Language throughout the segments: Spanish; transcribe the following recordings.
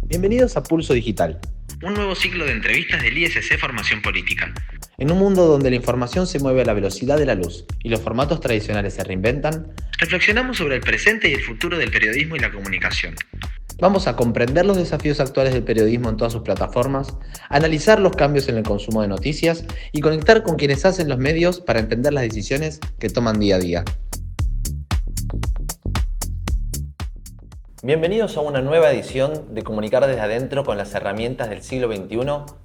Bienvenidos a Pulso Digital, Un nuevo ciclo de entrevistas del ISC Formación Política. en un mundo donde la información se mueve a la velocidad de la luz y los formatos tradicionales se reinventan. Reflexionamos sobre el presente y el futuro del periodismo y la comunicación. Vamos a comprender los desafíos actuales del periodismo en todas sus plataformas, analizar los cambios en el consumo de noticias y conectar con quienes hacen los medios para entender las decisiones que toman día a día. Bienvenidos a una nueva edición de Comunicar desde adentro con las herramientas del siglo XXI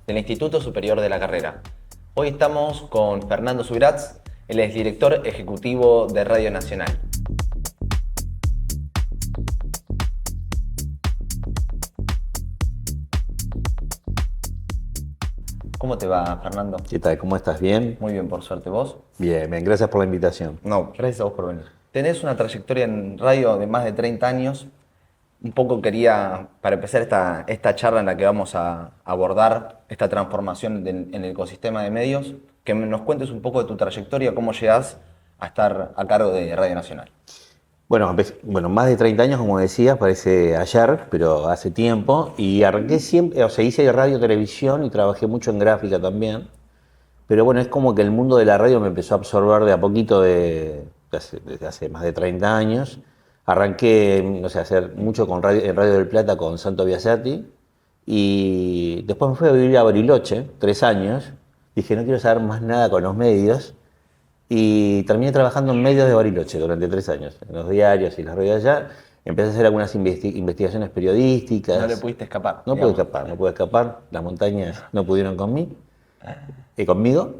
del Instituto Superior de la Carrera. Hoy estamos con Fernando Subirats, el exdirector ejecutivo de Radio Nacional. ¿Cómo te va, Fernando? ¿Qué tal? ¿Cómo estás? ¿Bien? Muy bien, por suerte. ¿Vos? Bien, bien. Gracias por la invitación. No, gracias a vos por venir. Tenés una trayectoria en radio de más de 30 años. Un poco quería, para empezar esta charla en la que vamos a abordar esta transformación en el ecosistema de medios, que nos cuentes un poco de tu trayectoria, cómo llegás a estar a cargo de Radio Nacional. Bueno, más de 30 años, como decías, parece ayer, pero hace tiempo. Y arranqué siempre, o sea, hice radio, televisión y trabajé mucho en gráfica también. Pero bueno, es como que el mundo de la radio me empezó a absorber de a poquito desde hace más de 30 años. Arranqué, o sea, a hacer mucho en Radio del Plata con Santo Biasati. Y después me fui a vivir a Bariloche, 3 años. Dije, no quiero saber más nada con los medios. Y terminé trabajando en medios de Bariloche durante 3 años, en los diarios y las radios allá. Empecé a hacer algunas investigaciones periodísticas. No le pudiste escapar. No pude escapar, no pude escapar. Las montañas no pudieron conmigo.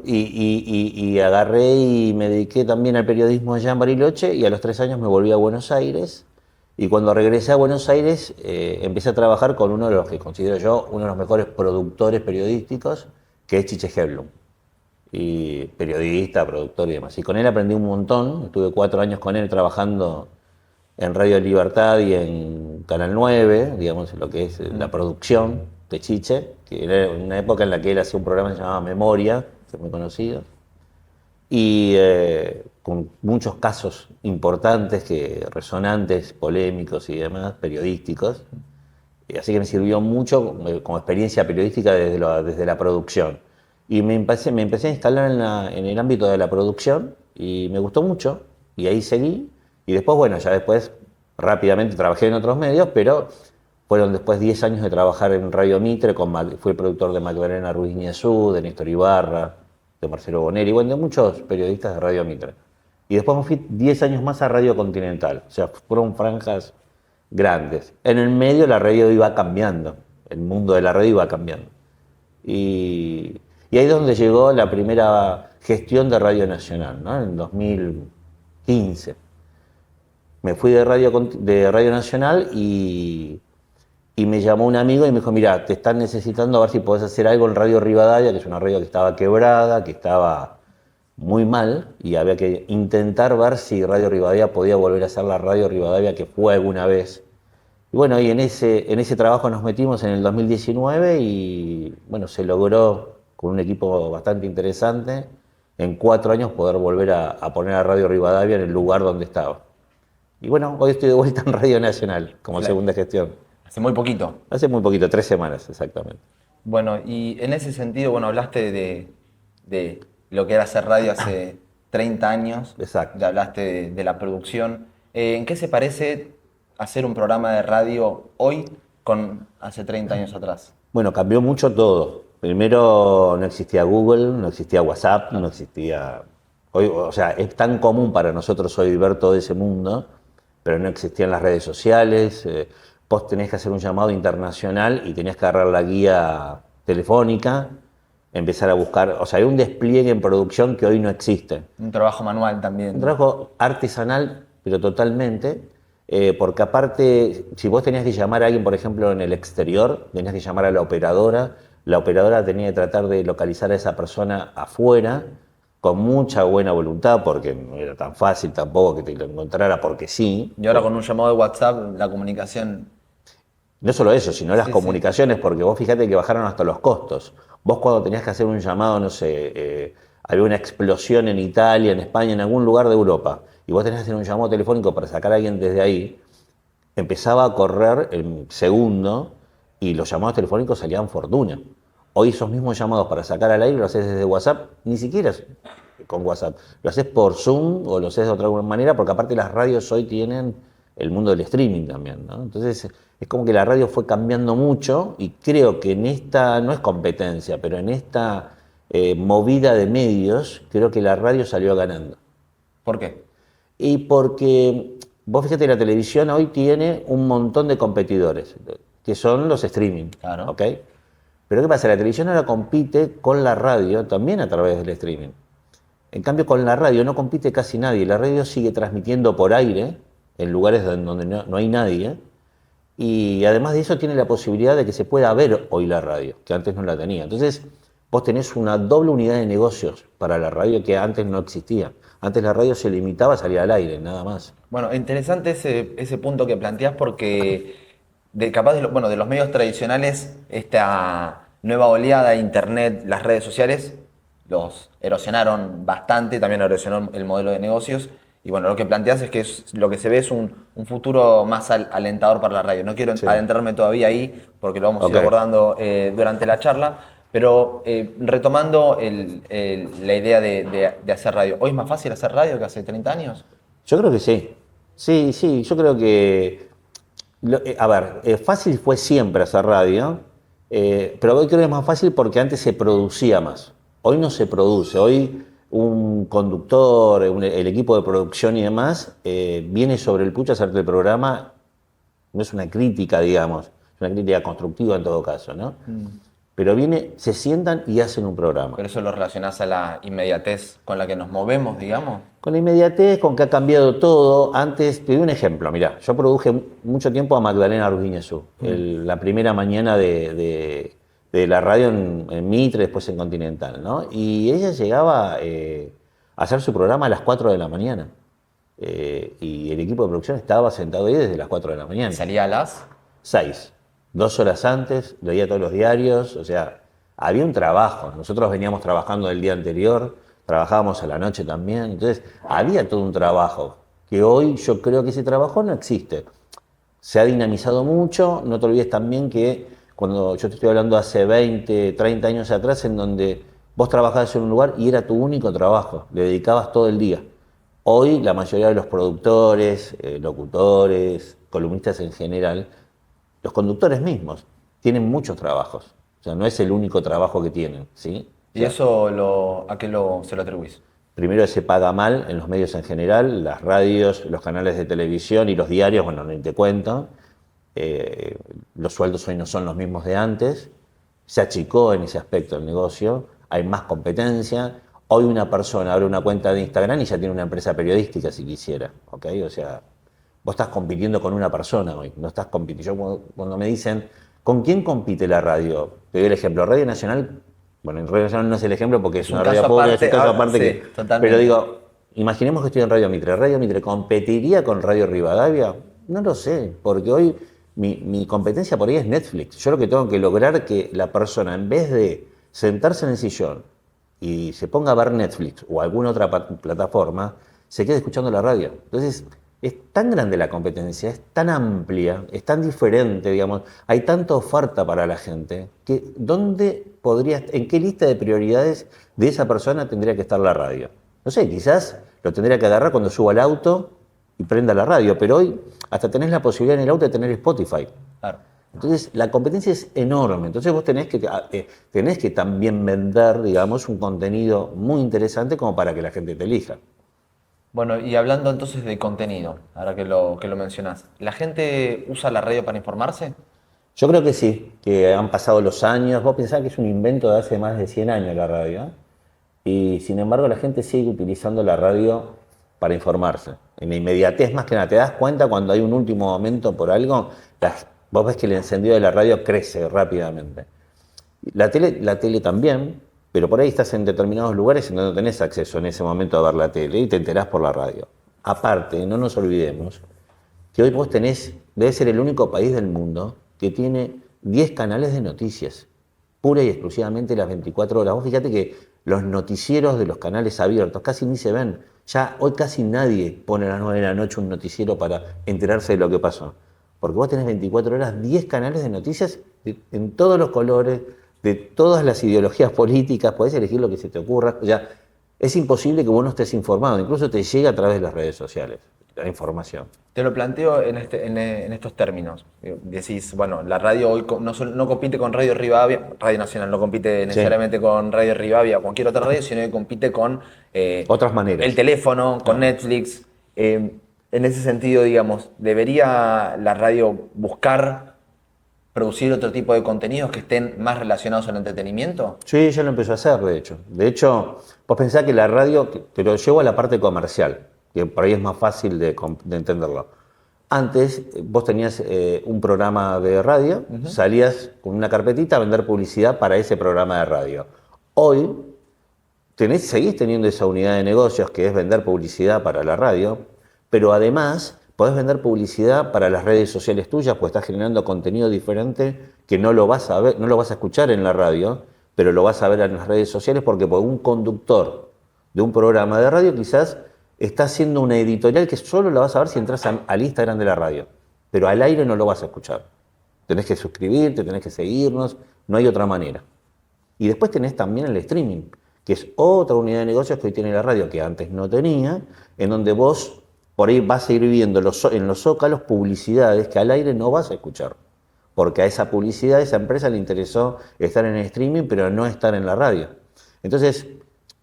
Y agarré y me dediqué también al periodismo allá en Bariloche y a los 3 años me volví a Buenos Aires. Y cuando regresé a Buenos Aires empecé a trabajar con uno de los que considero yo uno de los mejores productores periodísticos, que es Chiche Hedlund. Y periodista, productor y demás. Y con él aprendí un montón. Estuve 4 años con él trabajando en Radio Libertad y en Canal 9, digamos, lo que es la producción de Chiche, que era una época en la que él hacía un programa que se llamaba Memoria, que es muy conocido, y con muchos casos importantes, resonantes, polémicos y demás, periodísticos. Y así que me sirvió mucho como experiencia periodística desde la producción. Y me empecé a instalar en el ámbito de la producción y me gustó mucho, y ahí seguí. Y después, bueno, ya después rápidamente trabajé en otros medios, pero fueron después 10 años de trabajar en Radio Mitre, fui productor de Magdalena Ruiz Ñazú, de Néstor Ibarra, de Marcelo Bonelli, bueno, de muchos periodistas de Radio Mitre. Y después me fui 10 años más a Radio Continental, o sea, fueron franjas grandes. En el medio la radio iba cambiando, el mundo de la radio iba cambiando. Y ahí es donde llegó la primera gestión de Radio Nacional, ¿no? En 2015. Me fui de Radio Nacional y me llamó un amigo y me dijo, mira, te están necesitando a ver si podés hacer algo en Radio Rivadavia, que es una radio que estaba quebrada, que estaba muy mal, y había que intentar ver si Radio Rivadavia podía volver a ser la Radio Rivadavia que fue alguna vez. Y bueno, y en ese trabajo nos metimos en el 2019 y bueno, se logró con un equipo bastante interesante en 4 años poder volver a poner a Radio Rivadavia en el lugar donde estaba. Y bueno, hoy estoy de vuelta en Radio Nacional como segunda gestión. Hace muy poquito. Hace muy poquito, 3 semanas exactamente. Bueno, y en ese sentido, bueno, hablaste de lo que era hacer radio hace 30 años. Exacto. Ya hablaste de la producción. ¿En qué se parece hacer un programa de radio hoy con hace 30 años atrás? Bueno, cambió mucho todo. Primero no existía Google, no existía WhatsApp, no existía... Hoy, o sea, es tan común para nosotros hoy ver todo ese mundo, pero no existían las redes sociales. Vos tenías que hacer un llamado internacional y tenías que agarrar la guía telefónica, empezar a buscar... O sea, hay un despliegue en producción que hoy no existe. Un trabajo manual también. Un trabajo artesanal, pero totalmente... porque aparte, si vos tenías que llamar a alguien, por ejemplo, en el exterior, tenías que llamar a la operadora tenía que tratar de localizar a esa persona afuera, con mucha buena voluntad, porque no era tan fácil tampoco que te lo encontrara porque sí. Y ahora con un llamado de WhatsApp, la comunicación... No solo eso, sino las comunicaciones, porque vos fíjate que bajaron hasta los costos. Vos cuando tenías que hacer un llamado, no sé, había una explosión en Italia, en España, en algún lugar de Europa, y vos tenías que hacer un llamado telefónico para sacar a alguien desde ahí, empezaba a correr el segundo y los llamados telefónicos salían fortuna. Hoy esos mismos llamados para sacar al aire lo haces desde WhatsApp, ni siquiera con WhatsApp. Lo haces por Zoom o lo haces de otra manera, porque aparte las radios hoy tienen el mundo del streaming también, ¿no? Entonces es como que la radio fue cambiando mucho y creo que en esta, no es competencia, pero en esta movida de medios, creo que la radio salió ganando. ¿Por qué? Y porque vos fíjate, la televisión hoy tiene un montón de competidores, que son los streaming, Claro. ¿ok? Pero ¿qué pasa? La televisión ahora compite con la radio también a través del streaming. En cambio, con la radio no compite casi nadie. La radio sigue transmitiendo por aire en lugares donde no hay nadie. Y además de eso tiene la posibilidad de que se pueda ver hoy la radio, que antes no la tenía. Entonces, vos tenés una doble unidad de negocios para la radio que antes no existía. Antes la radio se limitaba a salir al aire, nada más. Bueno, interesante ese punto que planteás porque capaz bueno, de los medios tradicionales, esta nueva oleada de internet, las redes sociales, los erosionaron bastante, también erosionó el modelo de negocios. Y bueno, lo que planteás es que lo que se ve es un futuro más alentador para la radio. No quiero Sí. adentrarme todavía ahí porque lo vamos a ir Ok. abordando durante la charla, pero retomando la idea de hacer radio. ¿Hoy es más fácil hacer radio que hace 30 años? Yo creo que sí. Sí, yo creo que... a ver, fácil fue siempre hacer radio, pero hoy creo que es más fácil porque antes se producía más. Hoy no se produce. Hoy un conductor, el equipo de producción y demás, viene sobre el pucho a hacerte el programa. No es una crítica, digamos, es una crítica constructiva en todo caso, ¿no? Pero se sientan y hacen un programa. Pero eso lo relacionás a la inmediatez con la que nos movemos, digamos. Con la inmediatez, con que ha cambiado todo. Antes, te doy un ejemplo, mirá, yo produje mucho tiempo a Magdalena Ruiz Guiñazú, la primera mañana de la radio en Mitre, después en Continental, ¿no? Y ella llegaba a hacer su programa a las 4 de la mañana. Y el equipo de producción estaba sentado ahí desde las 4 de la mañana. Salía a las... 6, 2 horas antes, leía todos los diarios, o sea, había un trabajo. Nosotros veníamos trabajando el día anterior, trabajábamos a la noche también, entonces había todo un trabajo, que hoy yo creo que ese trabajo no existe. Se ha dinamizado mucho, no te olvides también que cuando yo te estoy hablando hace 20, 30 años atrás, en donde vos trabajabas en un lugar y era tu único trabajo, le dedicabas todo el día. Hoy la mayoría de los productores, locutores, columnistas en general, los conductores mismos tienen muchos trabajos. O sea, no es el único trabajo que tienen, ¿sí? O ¿Y sea, eso a qué se lo atribuís? primero se paga mal en los medios en general, las radios, los canales de televisión y los diarios, bueno, ni te cuento. Los sueldos hoy no son los mismos de antes. Se achicó en ese aspecto el negocio, hay más competencia. Hoy una persona abre una cuenta de Instagram y ya tiene una empresa periodística si quisiera, ¿ok? O sea, vos estás compitiendo con una persona hoy, no estás compitiendo. Yo cuando me dicen, ¿con quién compite la radio? Te doy el ejemplo, Radio Nacional, bueno, en Radio Nacional no es el ejemplo porque es un una caso radio pública, es un aparte, caso ahora, aparte sí, que... totalmente. Pero digo, imaginemos que estoy en Radio Mitre. ¿Radio Mitre competiría con Radio Rivadavia? No lo sé, porque hoy mi competencia por ahí es Netflix. Yo lo que tengo que lograr es que la persona, en vez de sentarse en el sillón y se ponga a ver Netflix o alguna otra plataforma, se quede escuchando la radio. Entonces, es tan grande la competencia, es tan amplia, es tan diferente, digamos, hay tanta oferta para la gente, que ¿en qué lista de prioridades de esa persona tendría que estar la radio? No sé, quizás lo tendría que agarrar cuando suba al auto y prenda la radio, pero hoy hasta tenés la posibilidad en el auto de tener Spotify. Claro. Entonces, la competencia es enorme. Entonces, vos tenés que también vender, digamos, un contenido muy interesante como para que la gente te elija. Bueno, y hablando entonces de contenido, ahora que lo mencionás, ¿la gente usa la radio para informarse? Yo creo que sí, que han pasado los años. Vos pensás que es un invento de hace más de 100 años la radio, ¿eh? Y sin embargo la gente sigue utilizando la radio para informarse. En la inmediatez, más que nada, te das cuenta cuando hay un último momento por algo, vos ves que el encendido de la radio crece rápidamente. La tele también, pero por ahí estás en determinados lugares en donde no tenés acceso en ese momento a ver la tele y te enterás por la radio. Aparte, no nos olvidemos que hoy vos debe ser el único país del mundo que tiene 10 canales de noticias, pura y exclusivamente las 24 horas. Vos fíjate que los noticieros de los canales abiertos casi ni se ven. Ya hoy casi nadie pone a las 9 de la noche un noticiero para enterarse de lo que pasó. Porque vos tenés 24 horas, 10 canales de noticias en todos los colores, de todas las ideologías políticas, podés elegir lo que se te ocurra. O sea, es imposible que vos no estés informado, incluso te llega a través de las redes sociales la información. Te lo planteo en estos términos. Decís, bueno, la radio hoy no compite con Radio Rivadavia, Radio Nacional no compite necesariamente con Radio Rivadavia o cualquier otra radio, sino que compite con Otras maneras. el teléfono, con Netflix. En ese sentido, digamos, ¿debería la radio buscar producir otro tipo de contenidos que estén más relacionados al entretenimiento? Sí, ya lo empezó a hacer, de hecho. De hecho, vos pensás que la radio, te lo llevo a la parte comercial, que por ahí es más fácil de entenderlo. Antes, vos tenías un programa de radio, salías con una carpetita a vender publicidad para ese programa de radio. Hoy, seguís teniendo esa unidad de negocios que es vender publicidad para la radio, pero además podés vender publicidad para las redes sociales tuyas, pues estás generando contenido diferente que no lo vas a ver, no lo vas a escuchar en la radio, pero lo vas a ver en las redes sociales porque por un conductor de un programa de radio quizás está haciendo una editorial que solo la vas a ver si entras al Instagram de la radio, pero al aire no lo vas a escuchar. Tenés que suscribirte, tenés que seguirnos, no hay otra manera. Y después tenés también el streaming, que es otra unidad de negocios que hoy tiene la radio, que antes no tenía, en donde vos por ahí vas a ir viendo en los zócalos publicidades que al aire no vas a escuchar, porque a esa publicidad, a esa empresa le interesó estar en el streaming, pero no estar en la radio. Entonces,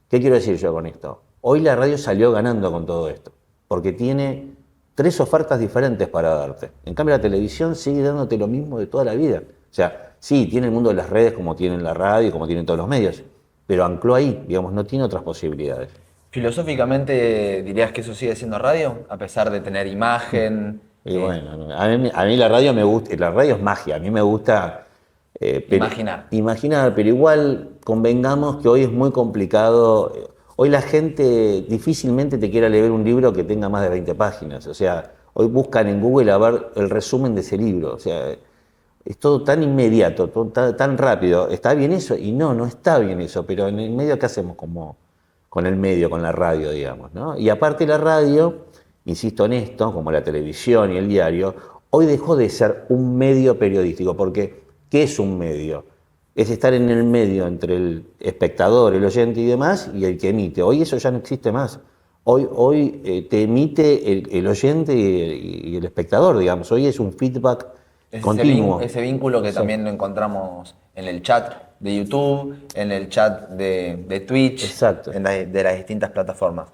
¿qué quiero decir yo con esto? Hoy la radio salió ganando con todo esto, porque tiene 3 ofertas diferentes para darte. En cambio, la televisión sigue dándote lo mismo de toda la vida. O sea, sí, tiene el mundo de las redes como tienen la radio, como tienen todos los medios, pero ancló ahí, digamos, no tiene otras posibilidades. Filosóficamente, ¿dirías que eso sigue siendo radio? A pesar de tener imagen. Y bueno, a mí la radio me gusta, la radio es magia, a mí me gusta imaginar, pero igual convengamos que hoy es muy complicado. Hoy la gente difícilmente te quiera leer un libro que tenga más de 20 páginas. O sea, hoy buscan en Google a ver el resumen de ese libro. O sea, es todo tan inmediato, todo tan rápido. ¿Está bien eso? Y no está bien eso. Pero en el medio, ¿qué hacemos con el medio, con la radio, digamos, ¿no? Y aparte la radio, insisto en esto, como la televisión y el diario, hoy dejó de ser un medio periodístico. Porque, ¿qué es un medio? Es estar en el medio entre el espectador, el oyente y demás, y el que emite. Hoy eso ya no existe más. Hoy te emite el oyente y el espectador, digamos. Hoy es un feedback continuo. Ese vínculo que también lo encontramos en el chat de YouTube, en el chat de Twitch, Exacto. de las distintas plataformas.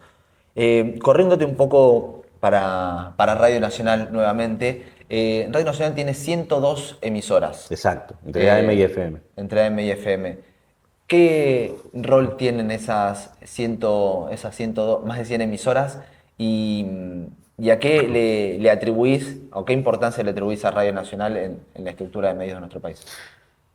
Corriéndote un poco para Radio Nacional nuevamente, Radio Nacional tiene 102 emisoras. Exacto, entre AM y FM. Entre AM y FM. ¿Qué rol tienen esas 102, más de 100 emisoras? ¿Y a qué le atribuís, o qué importancia le atribuís a Radio Nacional en la estructura de medios de nuestro país?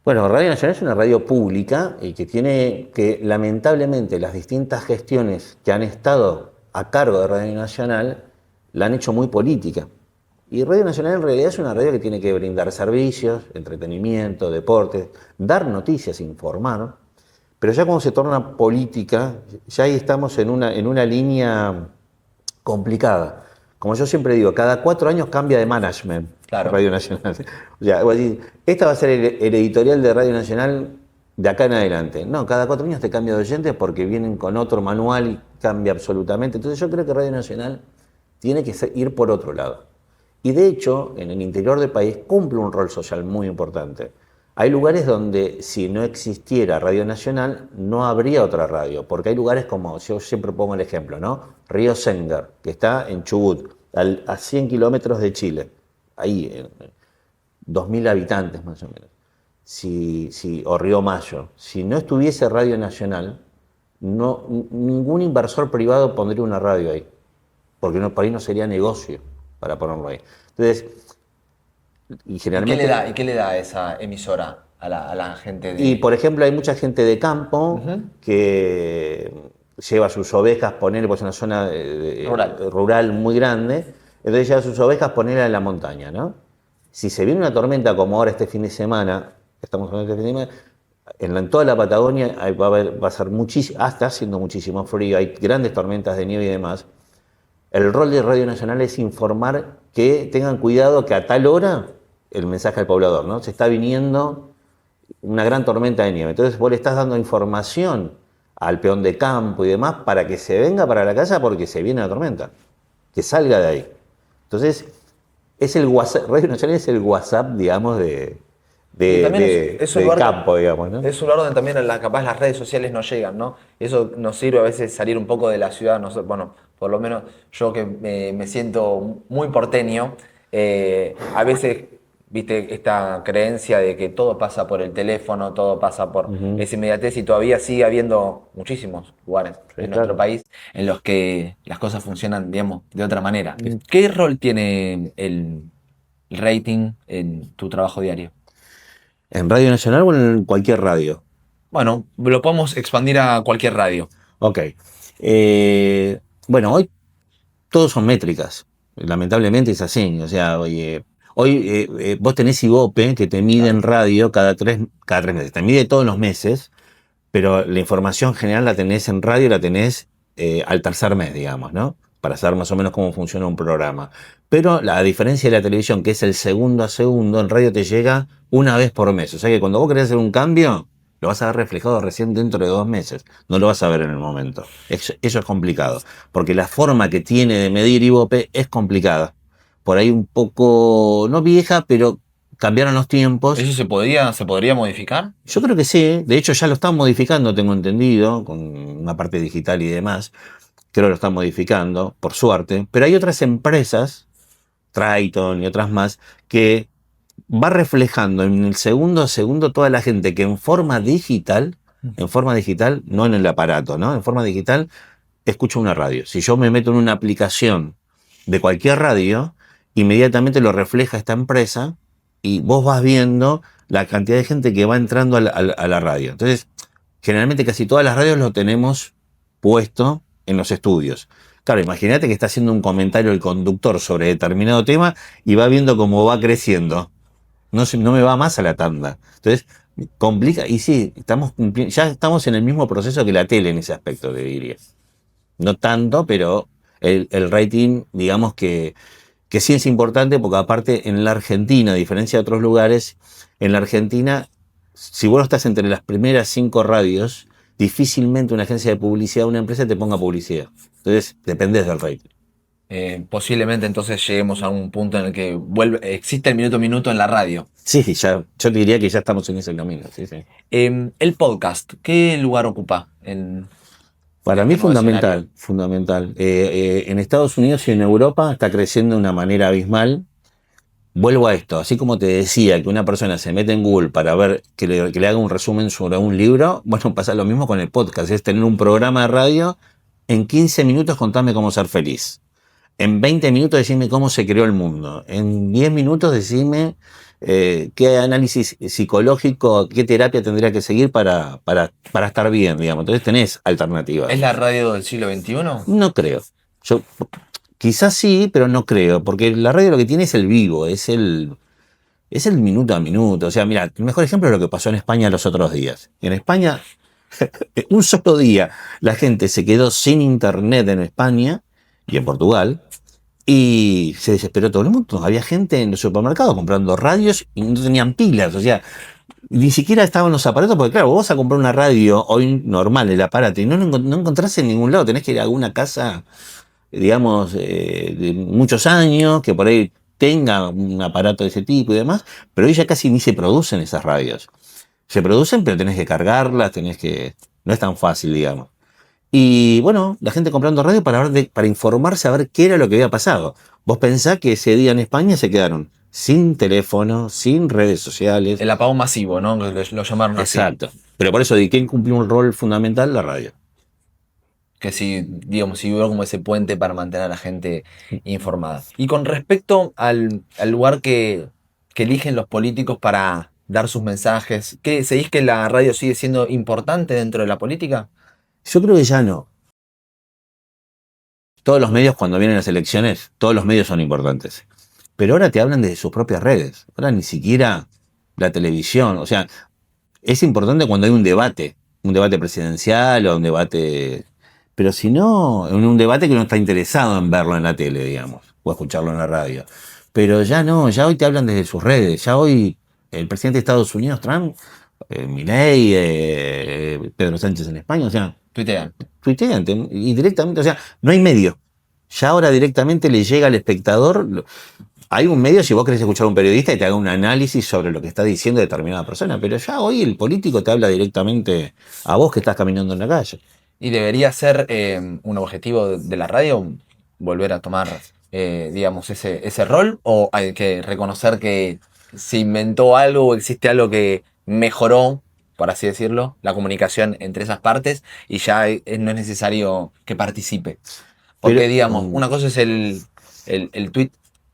Bueno, Radio Nacional es una radio pública y que tiene que, lamentablemente, las distintas gestiones que han estado a cargo de Radio Nacional la han hecho muy política. Y Radio Nacional en realidad es una radio que tiene que brindar servicios, entretenimiento, deportes, dar noticias, informar. Pero ya cuando se torna política, ya ahí estamos en una línea complicada. Como yo siempre digo, cada 4 años cambia de management. Claro. Radio Nacional. O sea, vos decís, esta va a ser el editorial de Radio Nacional de acá en adelante. No, cada 4 años te cambia de oyentes porque vienen con otro manual y cambia absolutamente. Entonces yo creo que Radio Nacional tiene que ir por otro lado. Y de hecho, en el interior del país cumple un rol social muy importante. Hay lugares donde si no existiera Radio Nacional no habría otra radio, porque hay lugares como, yo siempre pongo el ejemplo, ¿no? Río Sengar, que está en Chubut, a 100 kilómetros de Chile, ahí, 2.000 habitantes más o menos, o Río Mayo. Si no estuviese Radio Nacional, ningún inversor privado pondría una radio ahí, porque por ahí no sería negocio para ponerlo ahí. Entonces, y generalmente... ¿Y qué le da esa emisora a la gente? Y por ejemplo, hay mucha gente de campo que lleva sus ovejas, ponerle, pues es una zona rural muy grande, entonces lleva sus ovejas, ponerla en la montaña, ¿no? Si se viene una tormenta como ahora este fin de semana, estamos hablando este fin de semana, en toda la Patagonia va a ser muchísimo, está haciendo muchísimo frío, hay grandes tormentas de nieve y demás. El rol de Radio Nacional es informar que tengan cuidado que a tal hora el mensaje al poblador, ¿no? Se está viniendo una gran tormenta de nieve. Entonces vos le estás dando información al peón de campo y demás para que se venga para la casa porque se viene la tormenta, que salga de ahí. Entonces, es el WhatsApp, Radio Nacional es el WhatsApp, digamos, Y también es un del lugar, campo, digamos, ¿no? es un lugar donde también capaz las redes sociales no llegan, ¿no? Eso nos sirve a veces salir un poco de la ciudad. Bueno, por lo menos yo que me siento muy porteño, a veces, viste, esta creencia de que todo pasa por el teléfono, todo pasa por esa inmediatez y todavía sigue habiendo muchísimos lugares Sí, en nuestro claro. país en los que las cosas funcionan, digamos, de otra manera. ¿Qué rol tiene el rating en tu trabajo diario? ¿En Radio Nacional o en cualquier radio? Bueno, lo podemos expandir a cualquier radio. Ok. Bueno, hoy todos son métricas. Lamentablemente es así. O sea, hoy vos tenés Ibope que te mide en radio cada tres meses. Te mide todos los meses, pero la información general la tenés en radio, la tenés al tercer mes, digamos, ¿no? Para saber más o menos cómo funciona un programa. Pero a diferencia de la televisión, que es el segundo a segundo, en radio te llega una vez por mes. O sea que cuando vos querés hacer un cambio, lo vas a ver reflejado recién dentro de 2 meses. No lo vas a ver en el momento. Eso es complicado. Porque la forma que tiene de medir Ibope es complicada. Por ahí un poco, no vieja, pero cambiaron los tiempos. ¿Eso se podría modificar? Yo creo que sí, de hecho ya lo están modificando, tengo entendido, con una parte digital y demás. Creo que lo están modificando, por suerte. Pero hay otras empresas, Triton y otras más, que va reflejando en el segundo a segundo toda la gente que en forma digital, no en el aparato, ¿no? En forma digital, escucha una radio. Si yo me meto en una aplicación de cualquier radio, inmediatamente lo refleja esta empresa y vos vas viendo la cantidad de gente que va entrando a la radio. Entonces, generalmente casi todas las radios lo tenemos puesto en los estudios. Claro, imagínate que está haciendo un comentario el conductor sobre determinado tema y va viendo cómo va creciendo. No me va más a la tanda. Entonces, complica. Y sí, ya estamos en el mismo proceso que la tele en ese aspecto, te diría. No tanto, pero el rating, digamos que sí es importante porque aparte en la Argentina, a diferencia de otros lugares, en la Argentina, si vos no estás entre las primeras 5 radios, difícilmente una agencia de publicidad, una empresa te ponga publicidad. Entonces, dependés del rating. Posiblemente entonces lleguemos a un punto en el que existe el minuto a minuto en la radio. Sí, yo te diría que ya estamos en ese camino. Sí, sí. El podcast, ¿qué lugar ocupa en Para mí este nuevo fundamental, escenario? fundamental. En Estados Unidos y en Europa está creciendo de una manera abismal. Vuelvo a esto, así como te decía que una persona se mete en Google para ver que le haga un resumen sobre un libro, bueno, pasa lo mismo con el podcast, es tener un programa de radio, en 15 minutos contame cómo ser feliz. En 20 minutos decime cómo se creó el mundo. En 10 minutos decime qué análisis psicológico, qué terapia tendría que seguir para estar bien, digamos. Entonces tenés alternativas. ¿Es la radio del siglo XXI? No creo. Yo quizás sí, pero no creo, porque la radio lo que tiene es el vivo, es el minuto a minuto. O sea, mira, el mejor ejemplo es lo que pasó en España los otros días. En España, un solo día, la gente se quedó sin internet en España y en Portugal, y se desesperó todo el mundo. Había gente en los supermercados comprando radios y no tenían pilas, o sea, ni siquiera estaban los aparatos, porque claro, vos vas a comprar una radio hoy normal, el aparato, y no encontrás en ningún lado, tenés que ir a alguna casa, digamos, de muchos años, que por ahí tenga un aparato de ese tipo y demás, pero hoy ya casi ni se producen esas radios. Se producen, pero tenés que cargarlas, no es tan fácil, digamos. Y bueno, la gente comprando radio para informarse a ver qué era lo que había pasado. Vos pensás que ese día en España se quedaron sin teléfono, sin redes sociales. El apagón masivo, ¿no? Lo llamaron así. Exacto. Pero por eso, ¿de quién cumplió un rol fundamental? La radio. Que sí, digamos, sirvió como ese puente para mantener a la gente informada. Y con respecto al lugar que eligen los políticos para dar sus mensajes, ¿seguís que la radio sigue siendo importante dentro de la política? Yo creo que ya no. Todos los medios, cuando vienen las elecciones, todos los medios son importantes. Pero ahora te hablan de sus propias redes. Ahora ni siquiera la televisión. O sea, es importante cuando hay un debate presidencial o un debate. Pero si no, en un debate que no está interesado en verlo en la tele, digamos, o escucharlo en la radio. Pero ya no, ya hoy te hablan desde sus redes. Ya hoy el presidente de Estados Unidos, Trump, Milei, Pedro Sánchez en España, o sea, Tuitean. tuitean y directamente, o sea, no hay medio. Ya ahora directamente le llega al espectador. Hay un medio si vos querés escuchar a un periodista y te haga un análisis sobre lo que está diciendo determinada persona, pero ya hoy el político te habla directamente a vos que estás caminando en la calle. ¿Y debería ser un objetivo de la radio volver a tomar, digamos, ese rol? ¿O hay que reconocer que se inventó algo o existe algo que mejoró, por así decirlo, la comunicación entre esas partes y ya no es necesario que participe? Porque, Pero, digamos, una cosa es el tweet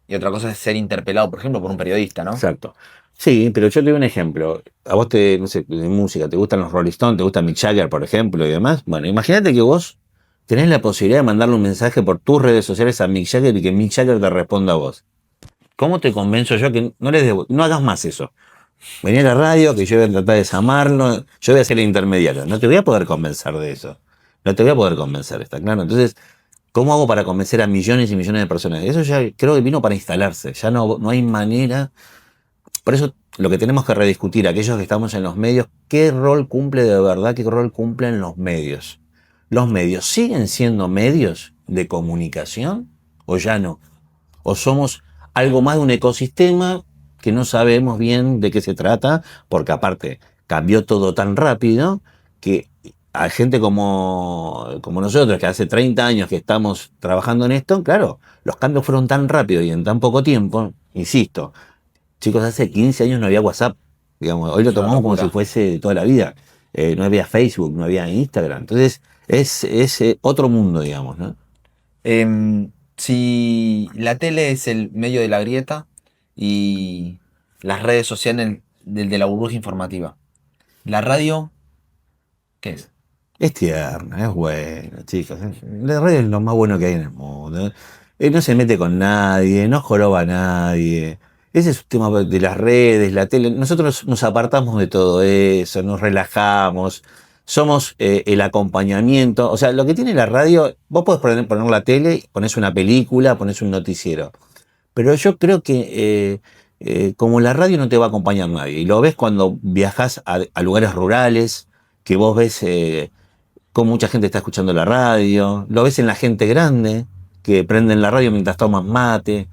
y otra cosa es ser interpelado, por ejemplo, por un periodista, ¿no? exacto. Sí, pero yo te doy un ejemplo. A vos no sé, de música, ¿te gustan los Rolling Stones? ¿Te gusta Mick Jagger, por ejemplo, y demás? Bueno, imagínate que vos tenés la posibilidad de mandarle un mensaje por tus redes sociales a Mick Jagger y que Mick Jagger te responda a vos. ¿Cómo te convenzo yo que no hagas más eso? Vení a la radio, que yo voy a tratar de llamarlo, yo voy a ser el intermediario. No te voy a poder convencer de eso. No te voy a poder convencer, ¿está claro? Entonces, ¿cómo hago para convencer a millones y millones de personas? Eso ya creo que vino para instalarse. Ya no hay manera. Por eso lo que tenemos que rediscutir, aquellos que estamos en los medios, ¿qué rol cumple de verdad? ¿Qué rol cumplen los medios? ¿Los medios siguen siendo medios de comunicación o ya no? ¿O somos algo más de un ecosistema que no sabemos bien de qué se trata? Porque aparte cambió todo tan rápido que a gente como nosotros, que hace 30 años que estamos trabajando en esto, claro, los cambios fueron tan rápidos y en tan poco tiempo, insisto, chicos, hace 15 años no había WhatsApp, digamos, hoy lo Es una tomamos como locura. si fuese de toda la vida. No había Facebook, no había Instagram. Entonces, es otro mundo, digamos, ¿no? Si la tele es el medio de la grieta y las redes sociales del de la burbuja informativa, ¿la radio qué es? Es tierna, es buena, chicos. La radio es lo más bueno que hay en el mundo. No se mete con nadie, no joroba a nadie. Ese es un tema de las redes, la tele. Nosotros nos apartamos de todo eso, nos relajamos, somos el acompañamiento. O sea, lo que tiene la radio, vos podés poner la tele, ponés una película, ponés un noticiero. Pero yo creo que como la radio no te va a acompañar nadie, y lo ves cuando viajas a lugares rurales, que vos ves cómo mucha gente está escuchando la radio, lo ves en la gente grande, que prenden la radio mientras toman mate.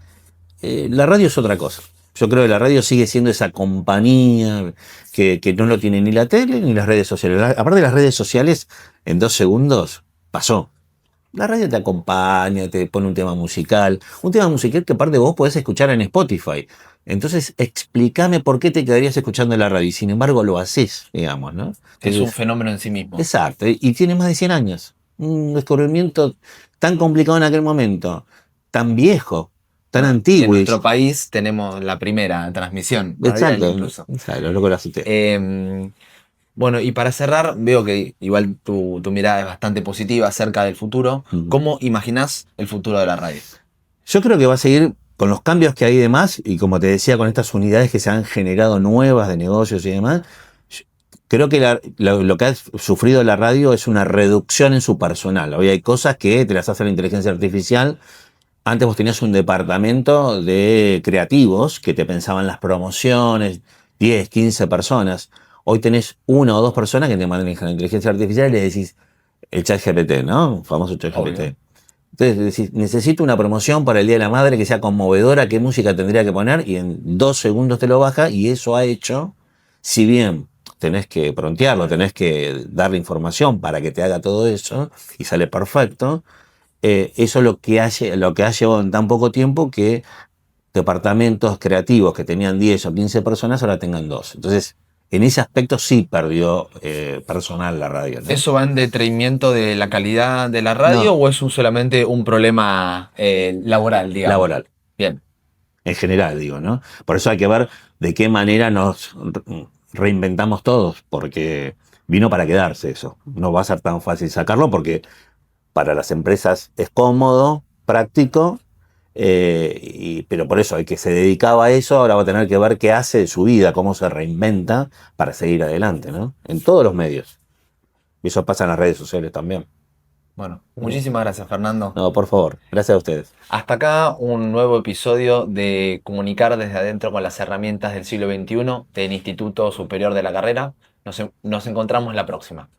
La radio es otra cosa. Yo creo que la radio sigue siendo esa compañía que no lo tiene ni la tele ni las redes sociales. Aparte de las redes sociales, en 2 segundos pasó. La radio te acompaña, te pone un tema musical que aparte vos podés escuchar en Spotify. Entonces, explícame por qué te quedarías escuchando la radio y sin embargo lo haces, digamos, ¿no? Que es un Entonces, fenómeno en sí mismo. exacto, y tiene más de 100 años. Un descubrimiento tan complicado en aquel momento, tan viejo, tan Bueno, y en antiguo. nuestro país tenemos la primera transmisión, radial Exacto, incluso. lo loco lo azotea. Bueno, y para cerrar, veo que igual tu mirada es bastante positiva acerca del futuro. Ujú. ¿Cómo imaginás el futuro de la radio? Yo creo que va a seguir con los cambios que hay y demás, y como te decía, con estas unidades que se han generado nuevas de negocios y demás. Creo que lo que ha sufrido la radio es una reducción en su personal. Hoy hay cosas que te las hace la inteligencia artificial. Antes vos tenías un departamento de creativos que te pensaban las promociones, 10, 15 personas. Hoy tenés 1 o 2 personas que te manejan la inteligencia artificial y le decís el chat GPT, ¿no? El famoso chat Obvio. GPT. Entonces decís, necesito una promoción para el Día de la Madre que sea conmovedora, qué música tendría que poner, y en 2 segundos te lo baja, y eso ha hecho, si bien tenés que prontearlo, tenés que darle información para que te haga todo eso, y sale perfecto. Eso es lo que ha llevado en tan poco tiempo que departamentos creativos que tenían 10 o 15 personas ahora tengan 2. Entonces, en ese aspecto sí perdió personal la radio, ¿no? ¿Eso va en detrimento de la calidad de la radio No, o es solamente un problema laboral, digamos? laboral, Bien. en general digo, ¿no? Por eso hay que ver de qué manera nos reinventamos todos, porque vino para quedarse eso. No va a ser tan fácil sacarlo porque para las empresas es cómodo, práctico, pero por eso el que se dedicaba a eso ahora va a tener que ver qué hace de su vida, cómo se reinventa para seguir adelante, ¿no? En todos los medios. Y eso pasa en las redes sociales también. Bueno, muchísimas gracias, Fernando. No, por favor, gracias a ustedes. Hasta acá un nuevo episodio de Comunicar desde adentro con las herramientas del siglo XXI del Instituto Superior de la Carrera. Nos encontramos la próxima.